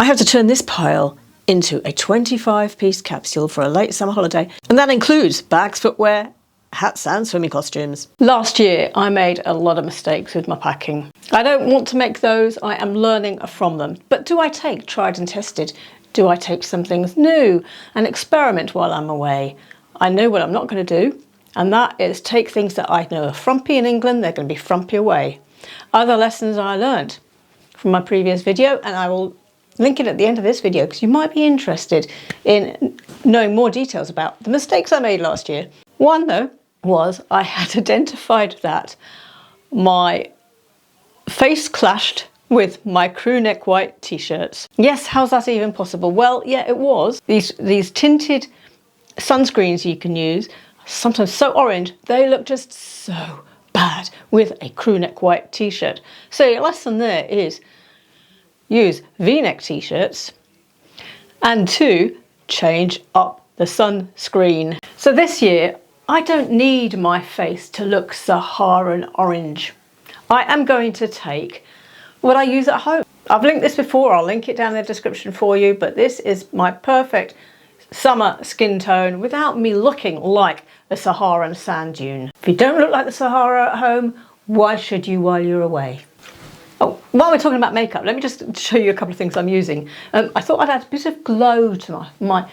have to turn this pile into a 25-piece capsule for a late summer holiday, and that includes bags, footwear, hats and swimming costumes. Last year I made a lot of mistakes with my packing. I don't want to make those, I am learning from them. But do I take tried and tested? Do I take some things new and experiment while I'm away? I know what I'm not going to do, and that is take things that I know are frumpy in England, they're going to be frumpy away. Other lessons I learned from my previous video, and I will link it at the end of this video because you might be interested in knowing more details about the mistakes I made last year. One though was I had identified that my face clashed with my crew neck white t-shirts. Yes, how's that even possible? Well, yeah, it was. These tinted sunscreens you can use, sometimes so orange, they look just so bad with a crew neck white t-shirt. So your lesson there is use v-neck t-shirts, and 2, change up the sunscreen. So this year I don't need my face to look Saharan orange. I am going to take what I use at home. I've linked this before, I'll link it down in the description for you, but this is my perfect summer skin tone without me looking like a Saharan sand dune. If you don't look like the Sahara at home, why should you while you're away? Oh, while we're talking about makeup, let me just show you a couple of things I'm using. I thought I'd add a bit of glow to my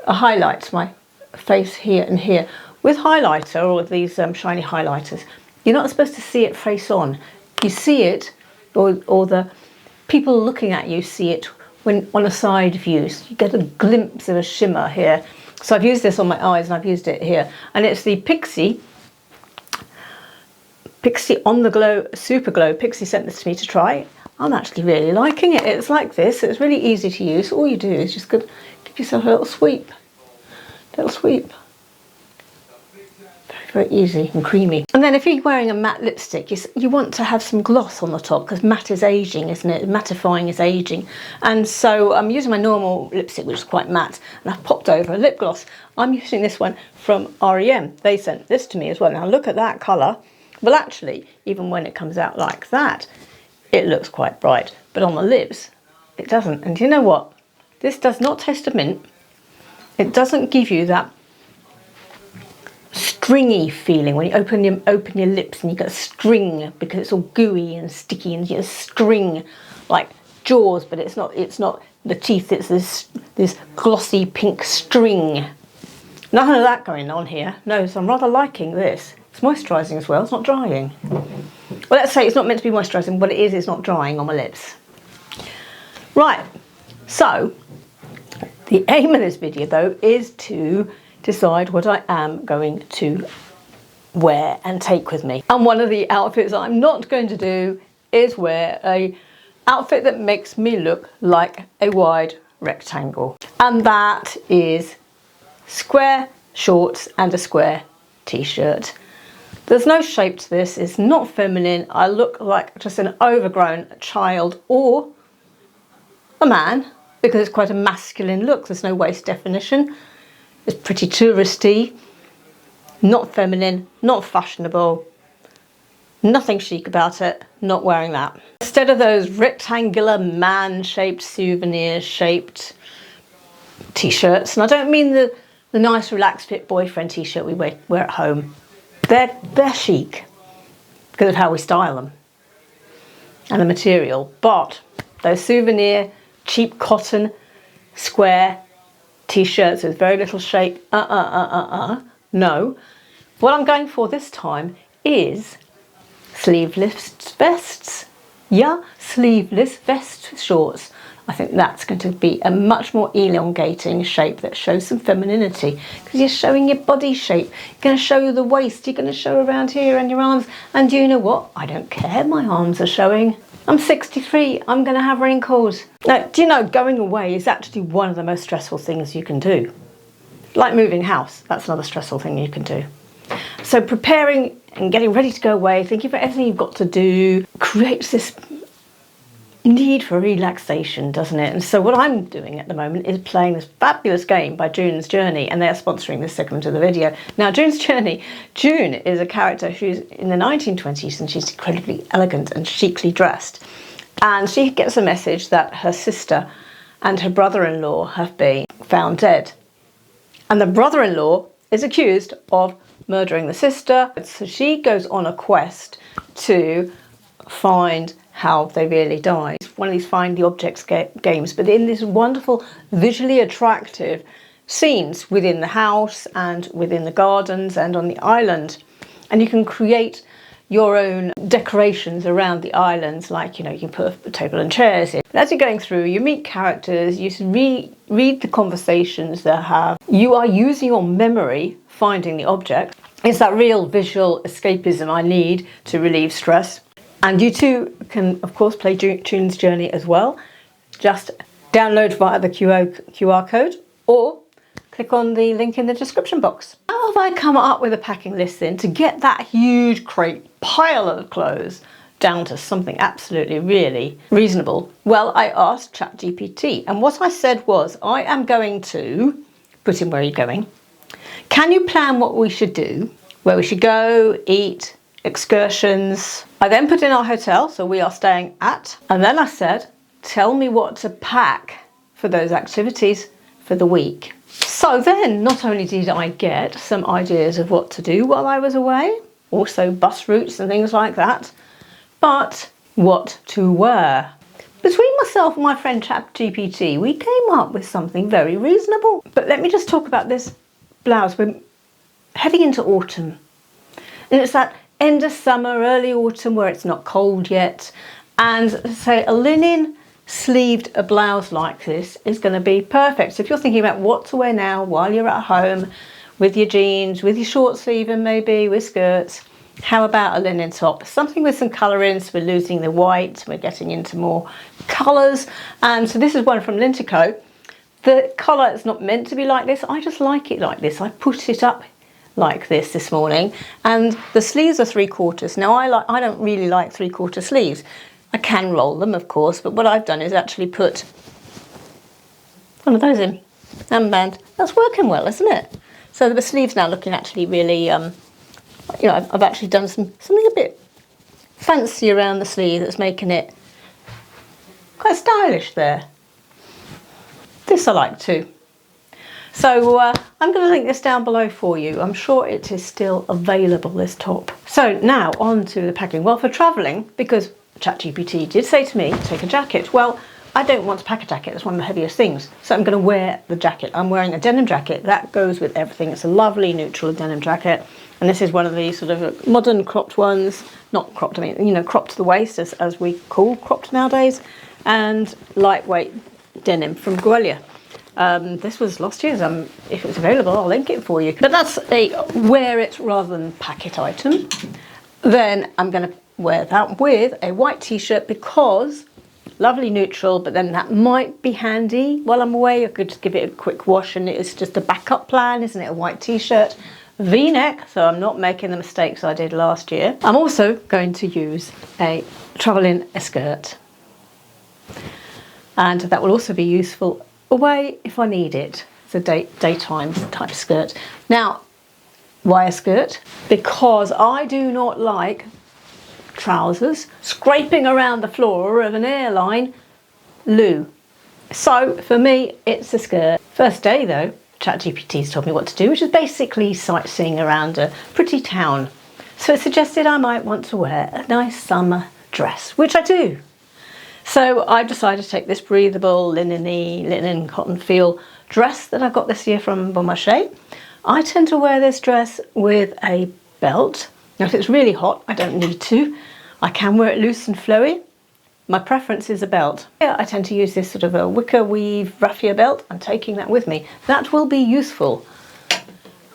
highlights, my face here and here, with highlighter or these shiny highlighters. You're not supposed to see it face on. You see it, or the people looking at you see it when on a side view. So you get a glimpse of a shimmer here. So I've used this on my eyes and I've used it here. And it's the PIXIE On The Glow Super Glow. PIXIE sent this to me to try. I'm actually really liking it. It's like this. It's really easy to use. All you do is just give yourself a little sweep. Very easy and creamy. And then if you're wearing a matte lipstick, you want to have some gloss on the top because matte is aging, isn't it? Mattifying is aging. And so I'm using my normal lipstick, which is quite matte, and I've popped over a lip gloss. I'm using this one from REM. They sent this to me as well. Now look at that colour. Well, actually, even when it comes out like that, it looks quite bright. But on the lips, it doesn't. And you know what? This does not taste of mint. It doesn't give you that stringy feeling when you open your lips and you get a string because it's all gooey and sticky and you get a string like Jaws, but it's not the teeth, it's this glossy pink string. Nothing of that going on here. No, so I'm rather liking this. It's moisturising as well, it's not drying. Well, let's say it's not meant to be moisturising, but it is, it's not drying on my lips. Right, so the aim of this video though is to decide what I am going to wear and take with me. And one of the outfits I'm not going to do is wear a outfit that makes me look like a wide rectangle. And that is square shorts and a square t-shirt. There's no shape to this, it's not feminine. I look like just an overgrown child or a man because it's quite a masculine look. There's no waist definition. It's pretty touristy, not feminine, not fashionable, nothing chic about it, not wearing that. Instead of those rectangular man-shaped, souvenir-shaped t-shirts, and I don't mean the nice relaxed fit boyfriend t-shirt we wear at home. They're chic because of how we style them and the material, but those souvenir, cheap cotton, square t-shirts with very little shape, no. What I'm going for this time is sleeveless vests. Yeah, sleeveless vests with shorts. I think that's going to be a much more elongating shape that shows some femininity because you're showing your body shape. You're going to show the waist, you're going to show around here and your arms. And do you know what? I don't care, my arms are showing. I'm 63, I'm going to have wrinkles. Now, do you know going away is actually one of the most stressful things you can do. Like moving house, that's another stressful thing you can do. So preparing and getting ready to go away, thinking about everything you've got to do, creates this need for relaxation, doesn't it? And so what I'm doing at the moment is playing this fabulous game by June's Journey, and they're sponsoring this segment of the video. Now, June's Journey, June is a character who's in the 1920s and she's incredibly elegant and chicly dressed. And she gets a message that her sister and her brother-in-law have been found dead. And the brother-in-law is accused of murdering the sister. So she goes on a quest to find how they really died. It's one of these find the objects games, but in this wonderful, visually attractive scenes within the house and within the gardens and on the island. And you can create your own decorations around the islands, like, you know, you can put a table and chairs in. But as you're going through, you meet characters, you read the conversations they have. You are using your memory finding the object. It's that real visual escapism I need to relieve stress. And you too can, of course, play June's Journey as well. Just download via the QR code or click on the link in the description box. How have I come up with a packing list then to get that huge crate pile of clothes down to something absolutely really reasonable? Well, I asked ChatGPT, and what I said was, I am going to put in where you're going. Can you plan what we should do, where we should go, eat, excursions? I then put in our hotel, so we are staying at, and then I said, tell me what to pack for those activities for the week. So then not only did I get some ideas of what to do while I was away, also bus routes and things like that, but what to wear. Between myself and my friend ChapGPT, we came up with something very reasonable. But let me just talk about this blouse. We're heading into autumn, and it's that end of summer, early autumn where it's not cold yet, and say a linen sleeved a blouse like this is going to be perfect. So if you're thinking about what to wear now while you're at home with your jeans, with your short sleeve and maybe with skirts, how about a linen top? Something with some colour in, so we're losing the white, we're getting into more colours. And so this is one from LINTICO. The collar is not meant to be like this, I just like it like this. I put it up like this morning, and the sleeves are 3/4. Now I don't really like 3/4 sleeves. I can roll them, of course, but what I've done is actually put one of those in, armband. That's working well, isn't it? So the sleeves now looking actually really, you know, I've actually done something a bit fancy around the sleeve that's making it quite stylish there. This I like too. So I'm going to link this down below for you. I'm sure it is still available, this top. So now on to the packing. Well, for travelling, because ChatGPT did say to me, take a jacket. Well, I don't want to pack a jacket. It's one of the heaviest things. So I'm going to wear the jacket. I'm wearing a denim jacket. That goes with everything. It's a lovely neutral denim jacket. And this is one of these sort of modern cropped ones. Not cropped, I mean, you know, cropped to the waist, as we call cropped nowadays. And lightweight denim from Gwalior. This was last year's. If it's available, I'll link it for you. But that's a wear it rather than pack it item. Then I'm going to wear that with a white t-shirt, because lovely neutral, but then that might be handy while I'm away. I could just give it a quick wash, and it's just a backup plan, isn't it? A white t-shirt, v-neck, so I'm not making the mistakes I did last year. I'm also going to use a travelling skirt, and that will also be useful away if I need it. It's a daytime type skirt. Now, why a skirt? Because I do not like trousers scraping around the floor of an airline loo. So for me, it's a skirt. First day though, ChatGPT's told me what to do, which is basically sightseeing around a pretty town. So it suggested I might want to wear a nice summer dress, which I do. So I've decided to take this breathable, linen cotton feel dress that I got this year from Bon Marché. I tend to wear this dress with a belt. Now if it's really hot, I don't need to. I can wear it loose and flowy. My preference is a belt. Yeah, I tend to use this sort of a wicker weave raffia belt. I'm taking that with me. That will be useful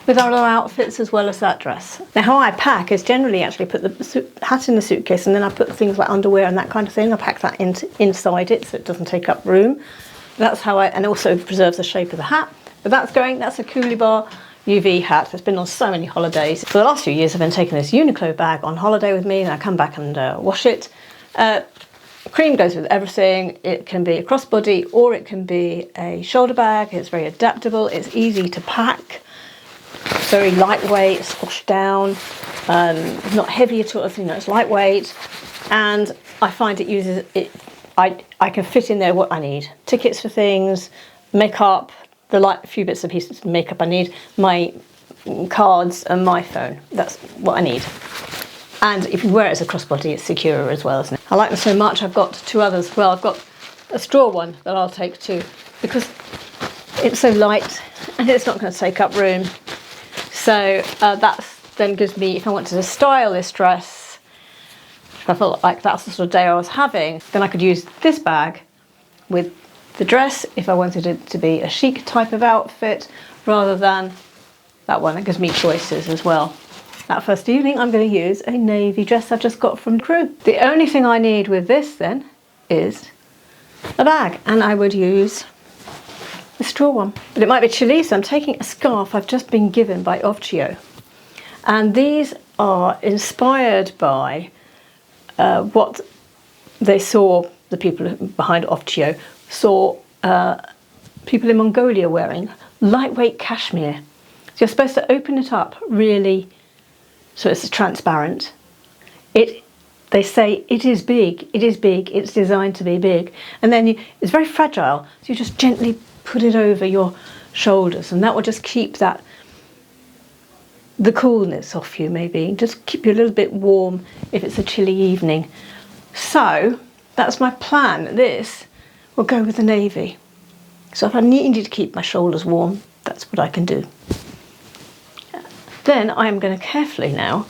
with our other outfits as well as that dress. Now how I pack is generally actually put the hat in the suitcase, and then I put things like underwear and that kind of thing. I pack that inside it so it doesn't take up room. That's how and also preserves the shape of the hat. But that's a Coolibah UV hat that's been on so many holidays. For the last few years I've been taking this Uniqlo bag on holiday with me, and I come back and wash it. Cream goes with everything. It can be a crossbody or it can be a shoulder bag. It's very adaptable, it's easy to pack. Very lightweight, squashed down, not heavy at all, you know, it's lightweight, and I find I can fit in there what I need. Tickets for things, makeup, a few bits and pieces of makeup I need, my cards and my phone. That's what I need. And if you wear it as a crossbody, it's secure as well, isn't it? I like them so much, I've got two others. Well, I've got a straw one that I'll take too, because it's so light and it's not going to take up room. So that then gives me, if I wanted to style this dress, if I felt like that's the sort of day I was having, then I could use this bag with the dress if I wanted it to be a chic type of outfit, rather than that one. It gives me choices as well. That first evening I'm going to use a navy dress I've just got from Crew. The only thing I need with this then is a bag, and I would use the straw one. But it might be chilly, so I'm taking a scarf I've just been given by Ovchio. And these are inspired by what they saw, the people behind Ovchio saw people in Mongolia wearing, lightweight cashmere. So you're supposed to open it up really, so it's transparent. They say it is big, it's designed to be big. And then it's very fragile, so you just gently put it over your shoulders, and that will just keep the coolness off you, maybe. Just keep you a little bit warm if it's a chilly evening. So that's my plan. This will go with the navy. So if I needed to keep my shoulders warm, that's what I can do. Then I am going to carefully now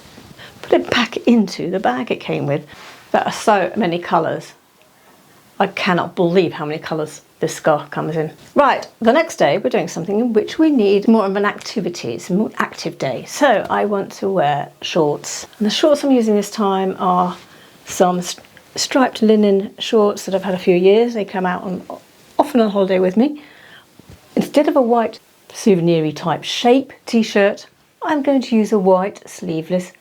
put it back into the bag it came with. There are so many colours. I cannot believe how many colours this scarf comes in. Right, the next day we're doing something in which we need more of an activity. It's a more active day. So I want to wear shorts. And the shorts I'm using this time are some striped linen shorts that I've had a few years. They come out often on holiday with me. Instead of a white souvenir-y type shape t-shirt, I'm going to use a white sleeveless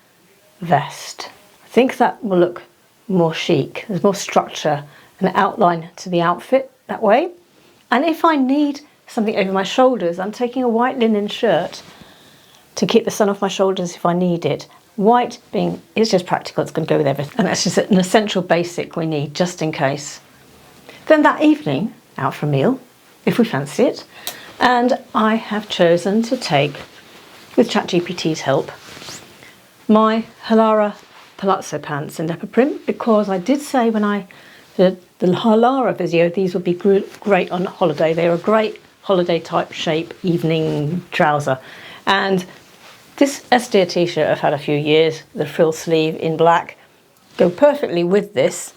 vest. I think that will look more chic. There's more structure and outline to the outfit that way. And if I need something over my shoulders, I'm taking a white linen shirt to keep the sun off my shoulders if I need it. White being, it's just practical, it's going to go with everything. And that's just an essential basic we need just in case. Then that evening, out for a meal, if we fancy it. And I have chosen to take, with ChatGPT's help, my Halara palazzo pants in leopard print, because I did say when I did the Halara video, these would be great on holiday. They're a great holiday type shape evening trouser. And this Estia t-shirt I've had a few years, the frill sleeve in black, go perfectly with this.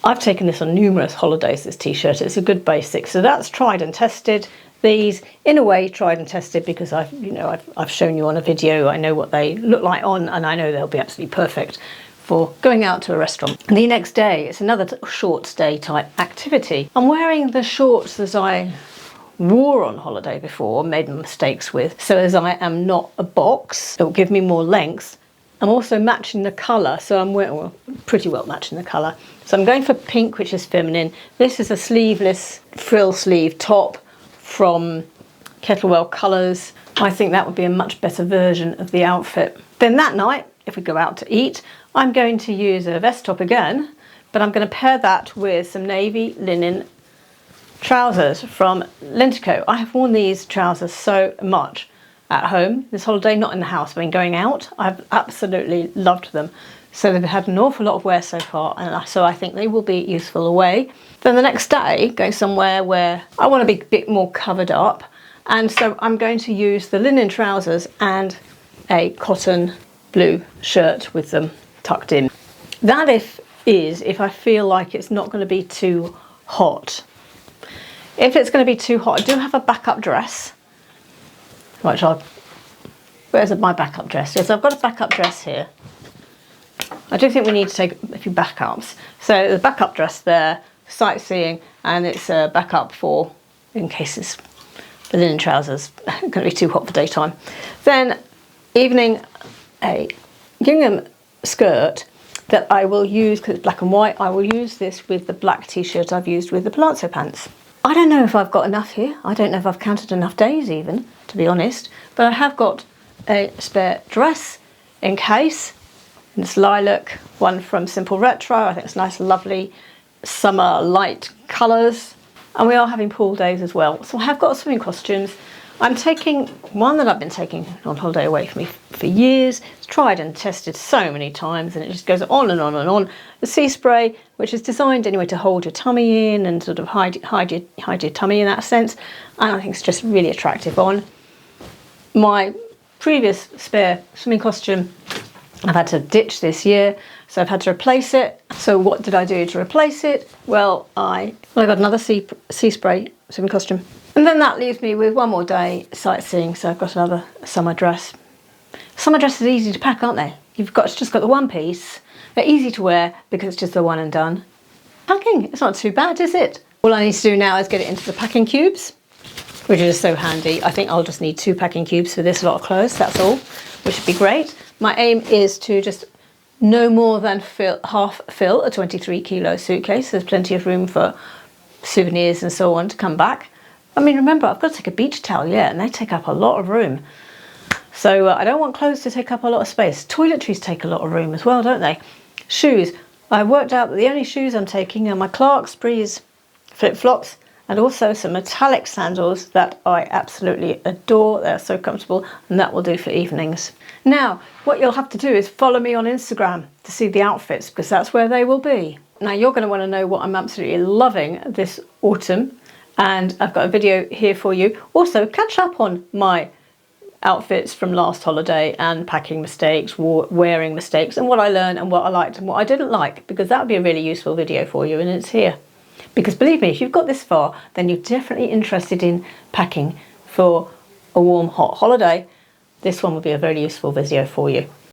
I've taken this on numerous holidays, this t-shirt. It's a good basic. So that's tried and tested. These, in a way, tried and tested because I've shown you on a video. I know what they look like on, and I know they'll be absolutely perfect for going out to a restaurant. And the next day, it's another short day type activity. I'm wearing the shorts that I wore on holiday before, made mistakes with. So as I am not a box, it will give me more length. I'm also matching the colour, so I'm wearing, well, pretty well matching the colour. So I'm going for pink, which is feminine. This is a sleeveless frill sleeve top from Kettlewell Colours. I think that would be a much better version of the outfit. Then that night, if we go out to eat, I'm going to use a vest top again, but I'm going to pair that with some navy linen trousers from LINTICO. I have worn these trousers so much at home this holiday, not in the house, but in going out. I've absolutely loved them. So they've had an awful lot of wear so far, and so I think they will be useful away. Then the next day, going somewhere where I want to be a bit more covered up, and so I'm going to use the linen trousers and a cotton blue shirt with them tucked in. That if I feel like it's not going to be too hot. If it's going to be too hot, I do have a backup dress, which where's my backup dress? Yes, I've got a backup dress here. I do think we need to take a few backups. So the backup dress there, sightseeing, and it's a backup for, in case it's the linen trousers, going to be too hot for daytime. Then evening, a gingham skirt that I will use, because it's black and white, I will use this with the black t-shirt I've used with the palazzo pants. I don't know if I've got enough here. I don't know if I've counted enough days even, to be honest, but I have got a spare dress in case. It's lilac, one from Simple Retro. I think it's nice, lovely summer light colours, and we are having pool days as well. So I have got swimming costumes. I'm taking one that I've been taking on holiday away from me for years. It's tried and tested so many times, and it just goes on and on and on. The sea spray, which is designed anyway to hold your tummy in and sort of hide your tummy in that sense, and I think it's just really attractive on. My previous spare swimming costume I've had to ditch this year, so I've had to replace it. So what did I do to replace it? Well, I got another sea spray swimming costume. And then that leaves me with one more day sightseeing, so I've got another summer dress. Summer dresses are easy to pack, aren't they? You've just got the one piece. They're easy to wear because it's just the one and done. Packing, it's not too bad, is it? All I need to do now is get it into the packing cubes, which is so handy. I think I'll just need 2 packing cubes for this lot of clothes, that's all, which would be great. My aim is to just no more than half fill a 23 kilo suitcase. There's plenty of room for souvenirs and so on to come back. I mean, remember, I've got to take a beach towel, yeah, and they take up a lot of room. So I don't want clothes to take up a lot of space. Toiletries take a lot of room as well, don't they? Shoes. I worked out that the only shoes I'm taking are my Clarks Breeze flip-flops and also some metallic sandals that I absolutely adore. They're so comfortable, and that will do for evenings. Now, what you'll have to do is follow me on Instagram to see the outfits, because that's where they will be. Now, you're going to want to know what I'm absolutely loving this autumn, and I've got a video here for you. Also, catch up on my outfits from last holiday and packing mistakes, wearing mistakes, and what I learned and what I liked and what I didn't like, because that would be a really useful video for you, and it's here. Because believe me, if you've got this far, then you're definitely interested in packing for a warm, hot holiday. This one would be a very useful video for you.